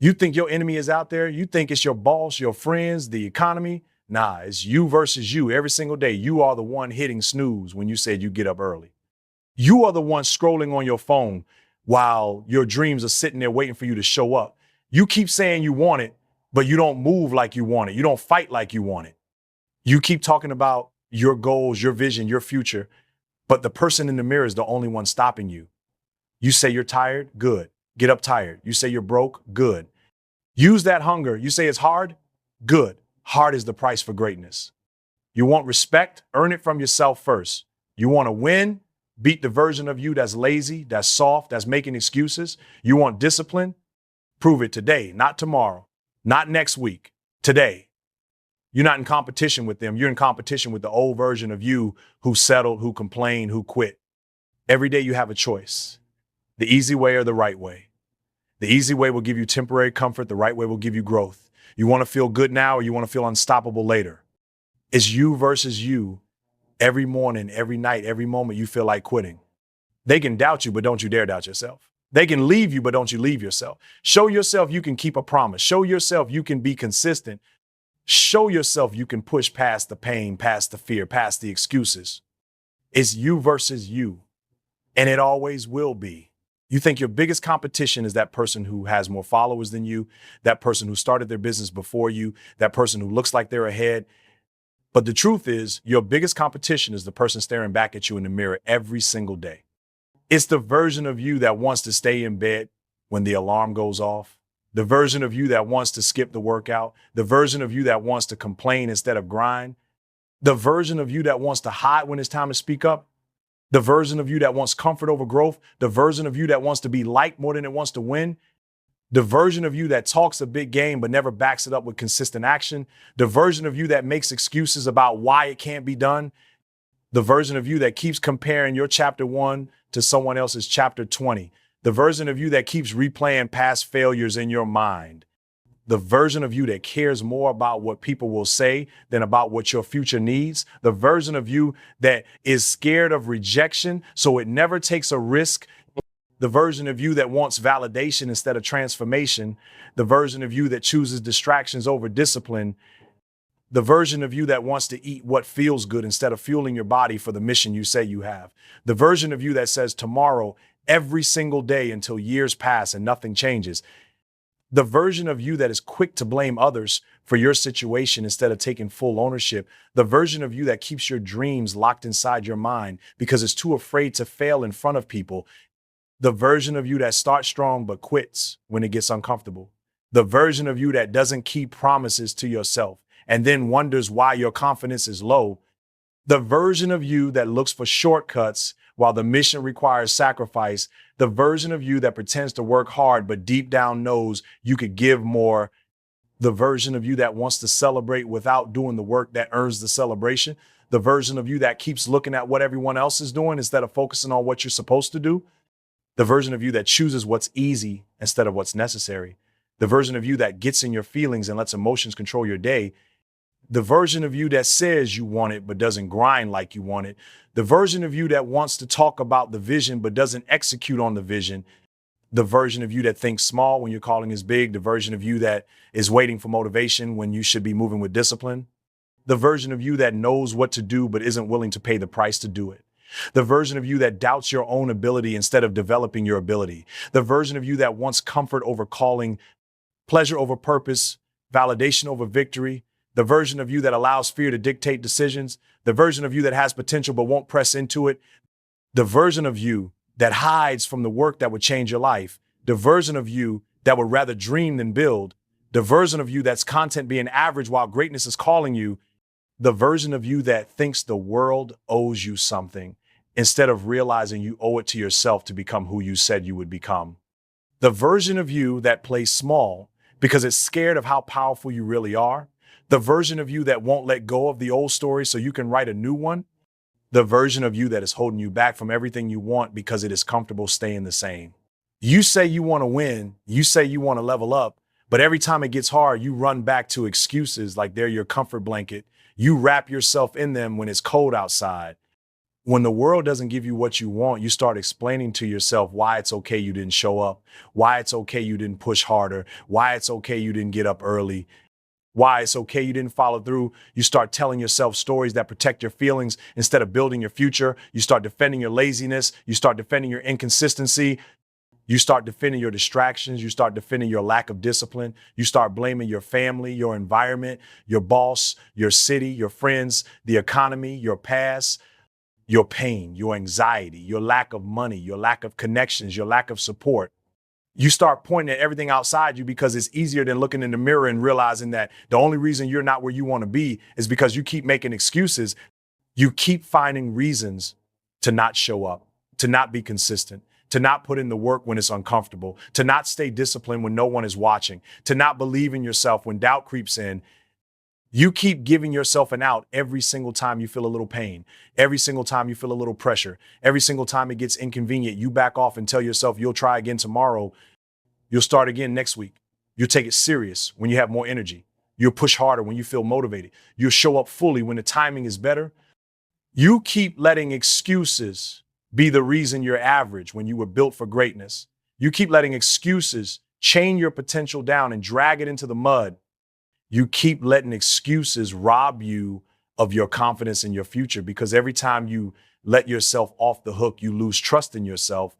You think your enemy is out there? You think it's your boss, your friends, the economy? Nah, it's you versus you every single day. You are the one hitting snooze when you said you get up early. You are the one scrolling on your phone while your dreams are sitting there waiting for you to show up. You keep saying you want it, but you don't move like you want it. You don't fight like you want it. You keep talking about your goals, your vision, your future, but the person in the mirror is the only one stopping you. You say you're tired? Good. Get up tired. You say you're broke? Good. Use that hunger. You say it's hard? Good. Hard is the price for greatness. You want respect? Earn it from yourself first. You want to win? Beat the version of you that's lazy, that's soft, that's making excuses. You want discipline? Prove it today, not tomorrow, not next week, today. You're not in competition with them. You're in competition with the old version of you who settled, who complained, who quit. Every day you have a choice, the easy way or the right way. The easy way will give you temporary comfort. The right way will give you growth. You want to feel good now or you want to feel unstoppable later. It's you versus you every morning, every night, every moment you feel like quitting. They can doubt you, but don't you dare doubt yourself. They can leave you, but don't you leave yourself. Show yourself you can keep a promise. Show yourself you can be consistent. Show yourself you can push past the pain, past the fear, past the excuses. It's you versus you, and it always will be. You think your biggest competition is that person who has more followers than you, that person who started their business before you, that person who looks like they're ahead. But the truth is, your biggest competition is the person staring back at you in the mirror every single day. It's the version of you that wants to stay in bed when the alarm goes off, the version of you that wants to skip the workout, the version of you that wants to complain instead of grind, the version of you that wants to hide when it's time to speak up, the version of you that wants comfort over growth, the version of you that wants to be liked more than it wants to win, the version of you that talks a big game but never backs it up with consistent action, the version of you that makes excuses about why it can't be done, the version of you that keeps comparing your chapter 1 to someone else's chapter 20, the version of you that keeps replaying past failures in your mind, the version of you that cares more about what people will say than about what your future needs, the version of you that is scared of rejection so it never takes a risk, the version of you that wants validation instead of transformation, the version of you that chooses distractions over discipline, the version of you that wants to eat what feels good instead of fueling your body for the mission you say you have, the version of you that says tomorrow every single day until years pass and nothing changes, the version of you that is quick to blame others for your situation instead of taking full ownership, the version of you that keeps your dreams locked inside your mind because it's too afraid to fail in front of people, the version of you that starts strong but quits when it gets uncomfortable, the version of you that doesn't keep promises to yourself and then wonders why your confidence is low, the version of you that looks for shortcuts while the mission requires sacrifice, the version of you that pretends to work hard but deep down knows you could give more, the version of you that wants to celebrate without doing the work that earns the celebration, the version of you that keeps looking at what everyone else is doing instead of focusing on what you're supposed to do, the version of you that chooses what's easy instead of what's necessary, the version of you that gets in your feelings and lets emotions control your day, the version of you that says you want it but doesn't grind like you want it, the version of you that wants to talk about the vision but doesn't execute on the vision, the version of you that thinks small when you're calling is big, the version of you that is waiting for motivation when you should be moving with discipline, the version of you that knows what to do but isn't willing to pay the price to do it, the version of you that doubts your own ability instead of developing your ability, the version of you that wants comfort over calling, pleasure over purpose, validation over victory, the version of you that allows fear to dictate decisions, the version of you that has potential but won't press into it, the version of you that hides from the work that would change your life, the version of you that would rather dream than build, the version of you that's content being average while greatness is calling you, the version of you that thinks the world owes you something instead of realizing you owe it to yourself to become who you said you would become, the version of you that plays small because it's scared of how powerful you really are, the version of you that won't let go of the old story so you can write a new one, the version of you that is holding you back from everything you want because it is comfortable staying the same. You say you want to win, you say you want to level up, but every time it gets hard, you run back to excuses like they're your comfort blanket. You wrap yourself in them when it's cold outside. When the world doesn't give you what you want, you start explaining to yourself why it's okay you didn't show up, why it's okay you didn't push harder, why it's okay you didn't get up early, why it's okay you didn't follow through. You start telling yourself stories that protect your feelings instead of building your future. You start defending your laziness. You start defending your inconsistency. You start defending your distractions. You start defending your lack of discipline. You start blaming your family, your environment, your boss, your city, your friends, the economy, your past, your pain, your anxiety, your lack of money, your lack of connections, your lack of support. You start pointing at everything outside you because it's easier than looking in the mirror and realizing that the only reason you're not where you want to be is because you keep making excuses. You keep finding reasons to not show up, to not be consistent, to not put in the work when it's uncomfortable, to not stay disciplined when no one is watching, to not believe in yourself when doubt creeps in. You keep giving yourself an out every single time you feel a little pain, every single time you feel a little pressure, every single time it gets inconvenient. You back off and tell yourself you'll try again tomorrow. You'll start again next week. You'll take it serious when you have more energy. You'll push harder when you feel motivated. You'll show up fully when the timing is better. You keep letting excuses be the reason you're average when you were built for greatness. You keep letting excuses chain your potential down and drag it into the mud. You keep letting excuses rob you of your confidence in your future because every time you let yourself off the hook, you lose trust in yourself.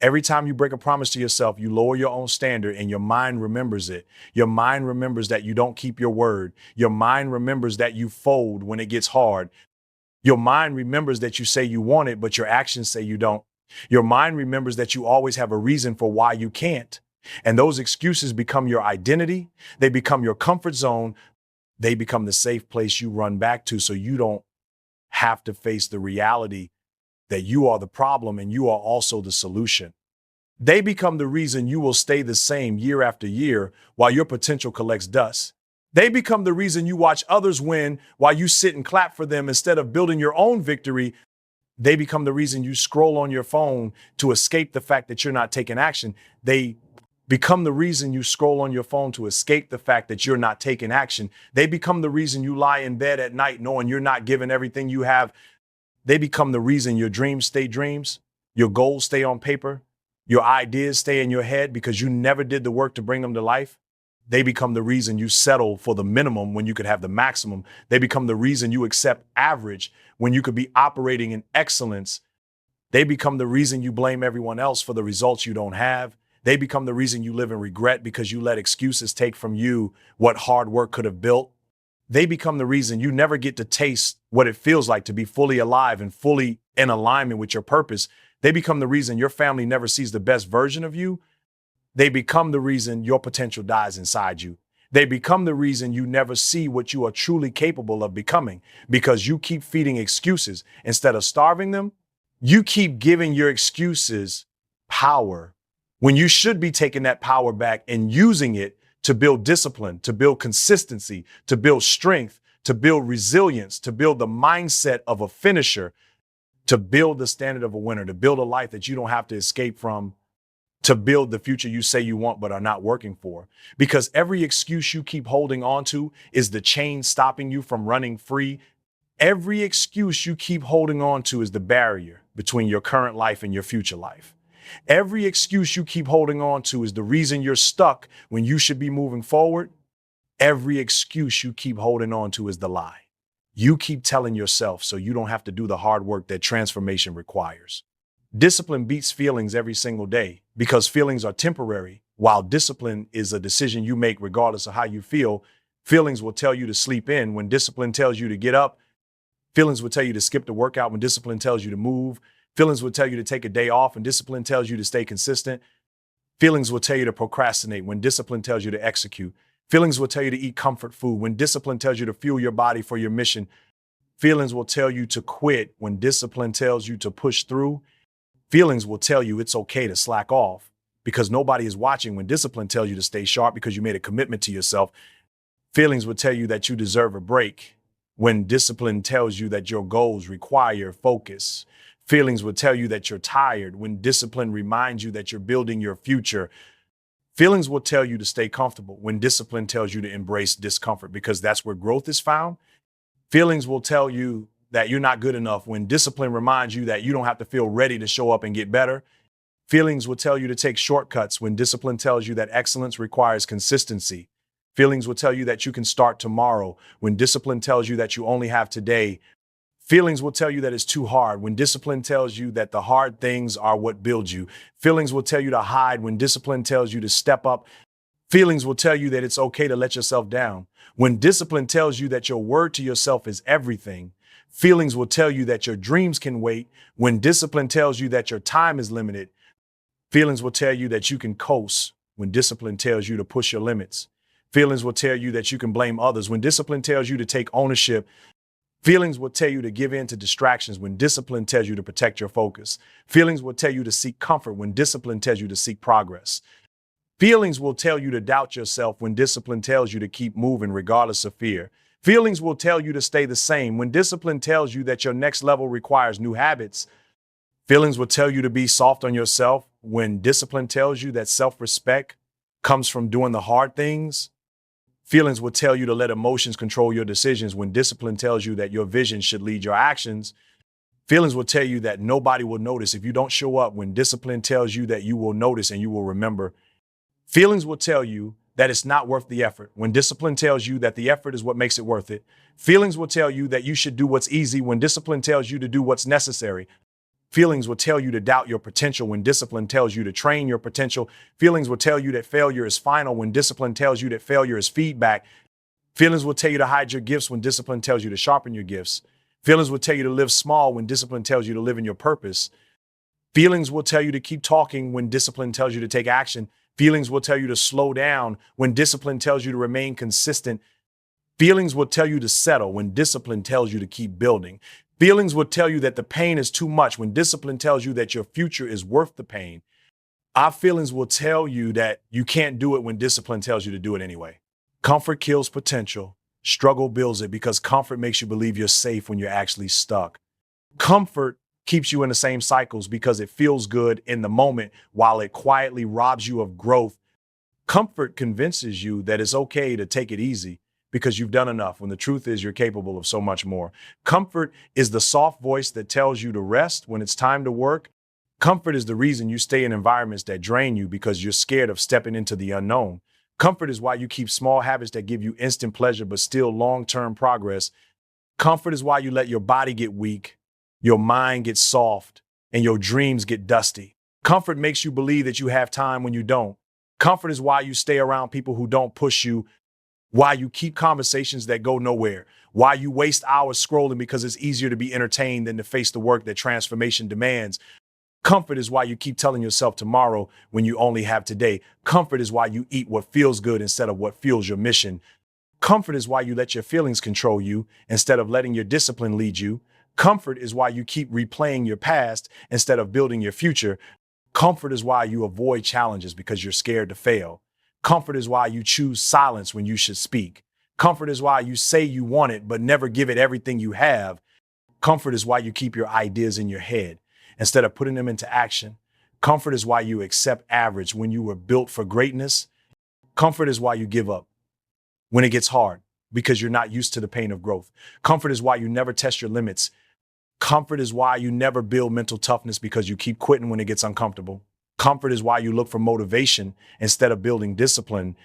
Every time you break a promise to yourself, you lower your own standard and your mind remembers it. Your mind remembers that you don't keep your word. Your mind remembers that you fold when it gets hard. Your mind remembers that you say you want it, but your actions say you don't. Your mind remembers that you always have a reason for why you can't. And those excuses become your identity. They become your comfort zone. They become the safe place you run back to so you don't have to face the reality that you are the problem and you are also the solution. They become the reason you will stay the same year after year while your potential collects dust. They become the reason you watch others win while you sit and clap for them instead of building your own victory. They become the reason you scroll on your phone to escape the fact that you're not taking action. They become the reason you scroll on your phone to escape the fact that you're not taking action. They become the reason you lie in bed at night knowing you're not giving everything you have. They become the reason your dreams stay dreams, your goals stay on paper, your ideas stay in your head because you never did the work to bring them to life. They become the reason you settle for the minimum when you could have the maximum. They become the reason you accept average when you could be operating in excellence. They become the reason you blame everyone else for the results you don't have. They become the reason you live in regret because you let excuses take from you what hard work could have built. They become the reason you never get to taste what it feels like to be fully alive and fully in alignment with your purpose. They become the reason your family never sees the best version of you. They become the reason your potential dies inside you. They become the reason you never see what you are truly capable of becoming because you keep feeding excuses instead of starving them. You keep giving your excuses power when you should be taking that power back and using it to build discipline, to build consistency, to build strength, to build resilience, to build the mindset of a finisher, to build the standard of a winner, to build a life that you don't have to escape from, to build the future you say you want but are not working for. Because every excuse you keep holding on to is the chain stopping you from running free. Every excuse you keep holding on to is the barrier between your current life and your future life. Every excuse you keep holding on to is the reason you're stuck when you should be moving forward. Every excuse you keep holding on to is the lie you keep telling yourself so you don't have to do the hard work that transformation requires. Discipline beats feelings every single day because feelings are temporary, while discipline is a decision you make regardless of how you feel. Feelings will tell you to sleep in when discipline tells you to get up. Feelings will tell you to skip the workout when discipline tells you to move. Feelings will tell you to take a day off when discipline tells you to stay consistent. Feelings will tell you to procrastinate when discipline tells you to execute. Feelings will tell you to eat comfort food when discipline tells you to fuel your body for your mission. Feelings will tell you to quit when discipline tells you to push through. Feelings will tell you it's okay to slack off because nobody is watching when discipline tells you to stay sharp because you made a commitment to yourself. Feelings will tell you that you deserve a break when discipline tells you that your goals require focus. Feelings will tell you that you're tired when discipline reminds you that you're building your future. Feelings will tell you to stay comfortable when discipline tells you to embrace discomfort because that's where growth is found. Feelings will tell you that you're not good enough, when discipline reminds you that you don't have to feel ready to show up and get better. Feelings will tell you to take shortcuts when discipline tells you that excellence requires consistency. Feelings will tell you that you can start tomorrow when discipline tells you that you only have today. Feelings will tell you that it's too hard when discipline tells you that the hard things are what build you. Feelings will tell you to hide when discipline tells you to step up. Feelings will tell you that it's okay to let yourself down when discipline tells you that your word to yourself is everything. Feelings will tell you that your dreams can wait when discipline tells you that your time is limited. Feelings will tell you that you can coast when discipline tells you to push your limits. Feelings will tell you that you can blame others when discipline tells you to take ownership. Feelings will tell you to give in to distractions when discipline tells you to protect your focus. Feelings will tell you to seek comfort when discipline tells you to seek progress. Feelings will tell you to doubt yourself when discipline tells you to keep moving regardless of fear. Feelings will tell you to stay the same when discipline tells you that your next level requires new habits. Feelings will tell you to be soft on yourself when discipline tells you that self-respect comes from doing the hard things. Feelings will tell you to let emotions control your decisions when discipline tells you that your vision should lead your actions. Feelings will tell you that nobody will notice if you don't show up when discipline tells you that you will notice and you will remember. Feelings will tell you that it's not worth the effort when discipline tells you that the effort is what makes it worth it. Feelings will tell you that you should do what's easy when discipline tells you to do what's necessary. Feelings will tell you to doubt your potential when discipline tells you to train your potential. Feelings will tell you that failure is final when discipline tells you that failure is feedback. Feelings will tell you to hide your gifts when discipline tells you to sharpen your gifts. Feelings will tell you to live small when discipline tells you to live in your purpose. Feelings will tell you to keep talking when discipline tells you to take action. Feelings will tell you to slow down when discipline tells you to remain consistent. Feelings will tell you to settle when discipline tells you to keep building. Feelings will tell you that the pain is too much when discipline tells you that your future is worth the pain. Our feelings will tell you that you can't do it when discipline tells you to do it anyway. Comfort kills potential. Struggle builds it because comfort makes you believe you're safe when you're actually stuck. Comfort keeps you in the same cycles because it feels good in the moment while it quietly robs you of growth. Comfort convinces you that it's okay to take it easy because you've done enough when the truth is you're capable of so much more. Comfort is the soft voice that tells you to rest when it's time to work. Comfort is the reason you stay in environments that drain you because you're scared of stepping into the unknown. Comfort is why you keep small habits that give you instant pleasure but still long-term progress. Comfort is why you let your body get weak, your mind get soft, and your dreams get dusty. Comfort makes you believe that you have time when you don't. Comfort is why you stay around people who don't push you, why you keep conversations that go nowhere, why you waste hours scrolling because it's easier to be entertained than to face the work that transformation demands. Comfort is why you keep telling yourself tomorrow when you only have today. Comfort is why you eat what feels good instead of what fuels your mission. Comfort is why you let your feelings control you instead of letting your discipline lead you. Comfort is why you keep replaying your past instead of building your future. Comfort is why you avoid challenges because you're scared to fail. Comfort is why you choose silence when you should speak. Comfort is why you say you want it but never give it everything you have. Comfort is why you keep your ideas in your head instead of putting them into action. Comfort is why you accept average when you were built for greatness. Comfort is why you give up when it gets hard because you're not used to the pain of growth. Comfort is why you never test your limits. Comfort is why you never build mental toughness because you keep quitting when it gets uncomfortable. Comfort is why you look for motivation instead of building discipline.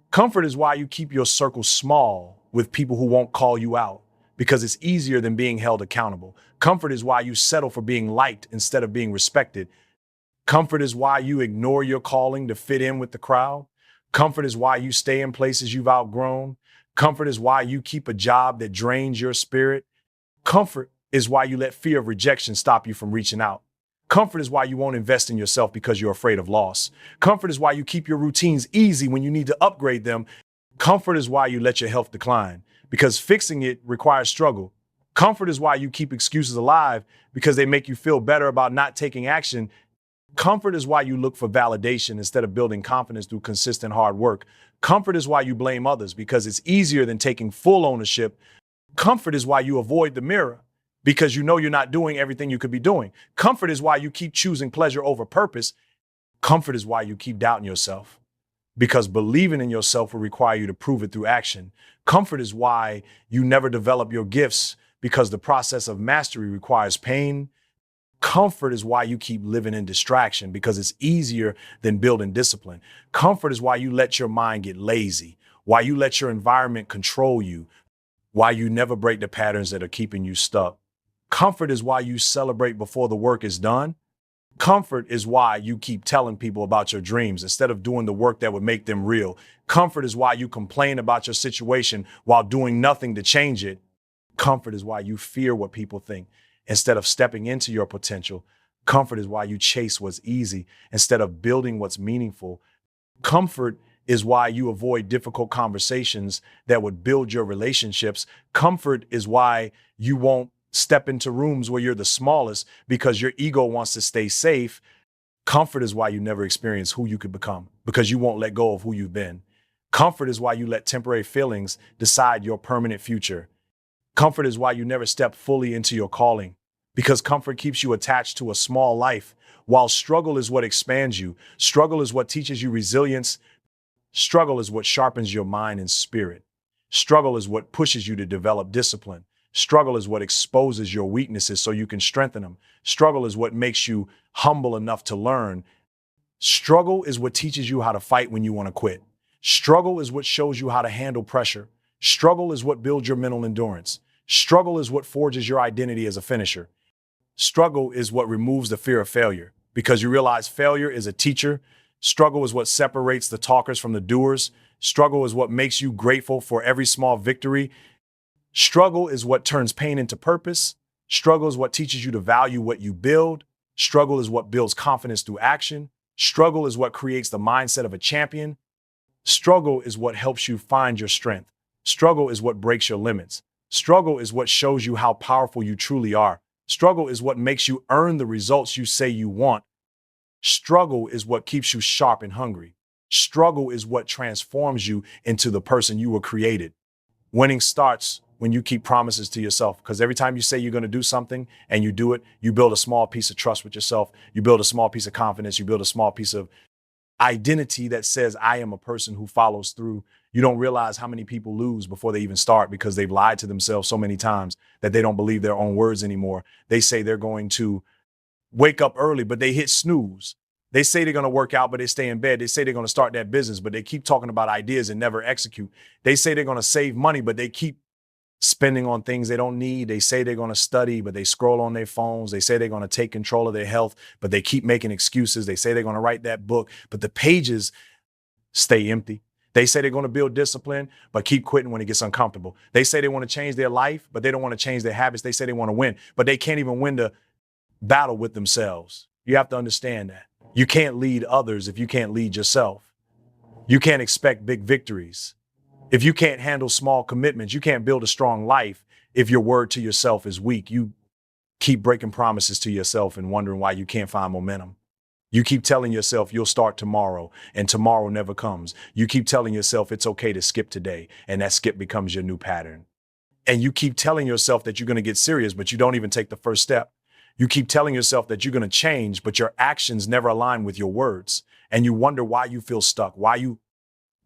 Comfort is why you keep your circle small with people who won't call you out because it's easier than being held accountable. Comfort is why you settle for being liked instead of being respected. Comfort is why you ignore your calling to fit in with the crowd. Comfort is why you stay in places you've outgrown. Comfort is why you keep a job that drains your spirit. Comfort is why you let fear of rejection stop you from reaching out. Comfort is why you won't invest in yourself because you're afraid of loss. Comfort is why you keep your routines easy when you need to upgrade them. Comfort is why you let your health decline because fixing it requires struggle. Comfort is why you keep excuses alive because they make you feel better about not taking action. Comfort is why you look for validation instead of building confidence through consistent hard work. Comfort is why you blame others because it's easier than taking full ownership. Comfort is why you avoid the mirror because you know you're not doing everything you could be doing. Comfort is why you keep choosing pleasure over purpose. Comfort is why you keep doubting yourself because believing in yourself will require you to prove it through action. Comfort is why you never develop your gifts because the process of mastery requires pain. Comfort is why you keep living in distraction because it's easier than building discipline. Comfort is why you let your mind get lazy, why you let your environment control you, why you never break the patterns that are keeping you stuck. Comfort is why you celebrate before the work is done. Comfort is why you keep telling people about your dreams instead of doing the work that would make them real. Comfort is why you complain about your situation while doing nothing to change it. Comfort is why you fear what people think instead of stepping into your potential. Comfort is why you chase what's easy instead of building what's meaningful. Comfort is why you avoid difficult conversations that would build your relationships. Comfort is why you won't step into rooms where you're the smallest because your ego wants to stay safe. Comfort is why you never experience who you could become because you won't let go of who you've been. Comfort is why you let temporary feelings decide your permanent future. Comfort is why you never step fully into your calling because comfort keeps you attached to a small life, while struggle is what expands you. Struggle is what teaches you resilience. Struggle is what sharpens your mind and spirit. Struggle is what pushes you to develop discipline. Struggle is what exposes your weaknesses so you can strengthen them. Struggle is what makes you humble enough to learn. Struggle is what teaches you how to fight when you want to quit. Struggle is what shows you how to handle pressure. Struggle is what builds your mental endurance. Struggle is what forges your identity as a finisher. Struggle is what removes the fear of failure because you realize failure is a teacher. Struggle is what separates the talkers from the doers. Struggle is what makes you grateful for every small victory. Struggle is what turns pain into purpose. Struggle is what teaches you to value what you build. Struggle is what builds confidence through action. Struggle is what creates the mindset of a champion. Struggle is what helps you find your strength. Struggle is what breaks your limits. Struggle is what shows you how powerful you truly are. Struggle is what makes you earn the results you say you want. Struggle is what keeps you sharp and hungry. Struggle is what transforms you into the person you were created. Winning starts when you keep promises to yourself, because every time you say you're going to do something and you do it, you build a small piece of trust with yourself. You build a small piece of confidence. You build a small piece of identity that says, I am a person who follows through. You don't realize how many people lose before they even start because they've lied to themselves so many times that they don't believe their own words anymore. They say they're going to wake up early, but they hit snooze. They say they're going to work out, but they stay in bed. They say they're going to start that business, but they keep talking about ideas and never execute. They say they're going to save money, but they keep spending on things they don't need. They say they're going to study, but they scroll on their phones. They say they're going to take control of their health, but they keep making excuses. They say they're going to write that book, but the pages stay empty. They say they're going to build discipline, but keep quitting when it gets uncomfortable. They say they want to change their life, but they don't want to change their habits. They say they want to win, but they can't even win the battle with themselves. You have to understand that. You can't lead others if you can't lead yourself. You can't expect big victories if you can't handle small commitments. You can't build a strong life if your word to yourself is weak. You keep breaking promises to yourself and wondering why you can't find momentum. You keep telling yourself you'll start tomorrow and tomorrow never comes. You keep telling yourself it's okay to skip today and that skip becomes your new pattern. And you keep telling yourself that you're going to get serious, but you don't even take the first step. You keep telling yourself that you're going to change, but your actions never align with your words. And you wonder why you feel stuck, why you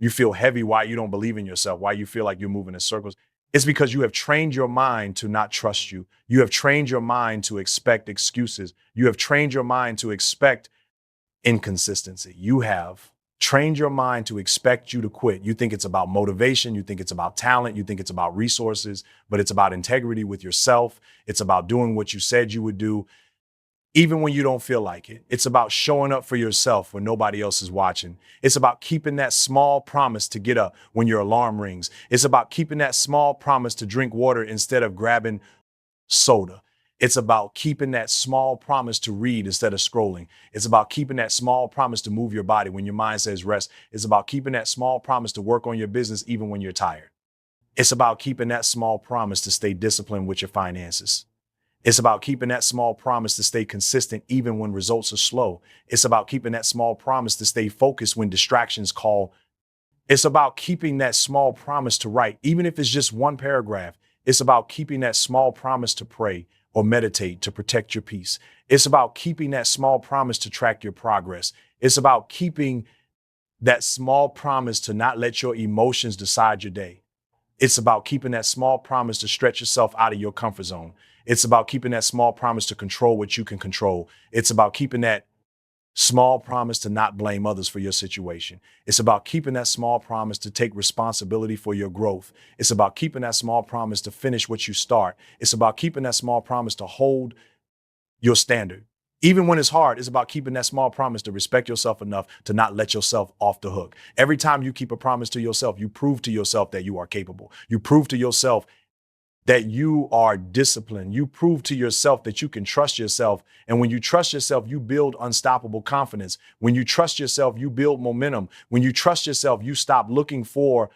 feel heavy, why you don't believe in yourself, why you feel like you're moving in circles. It's because you have trained your mind to not trust you. You have trained your mind to expect excuses. You have trained your mind to expect inconsistency. You have trained your mind to expect you to quit. You think it's about motivation. You think it's about talent. You think it's about resources, but it's about integrity with yourself. It's about doing what you said you would do, even when you don't feel like it. It's about showing up for yourself when nobody else is watching. It's about keeping that small promise to get up when your alarm rings. It's about keeping that small promise to drink water instead of grabbing soda. It's about keeping that small promise to read instead of scrolling. It's about keeping that small promise to move your body when your mind says rest. It's about keeping that small promise to work on your business even when you're tired. It's about keeping that small promise to stay disciplined with your finances. It's about keeping that small promise to stay consistent even when results are slow. It's about keeping that small promise to stay focused when distractions call. It's about keeping that small promise to write, even if it's just one paragraph. It's about keeping that small promise to pray or meditate to protect your peace. It's about keeping that small promise to track your progress. It's about keeping that small promise to not let your emotions decide your day. It's about keeping that small promise to stretch yourself out of your comfort zone. It's about keeping that small promise to control what you can control. It's about keeping that small promise to not blame others for your situation. It's about keeping that small promise to take responsibility for your growth. It's about keeping that small promise to finish what you start. It's about keeping that small promise to hold your standard. Even when it's hard, it's about keeping that small promise to respect yourself enough to not let yourself off the hook. Every time you keep a promise to yourself, you prove to yourself that you are capable. You prove to yourself that you are disciplined. You prove to yourself that you can trust yourself. And when you trust yourself, you build unstoppable confidence. When you trust yourself, you build momentum. When you trust yourself, you stop looking for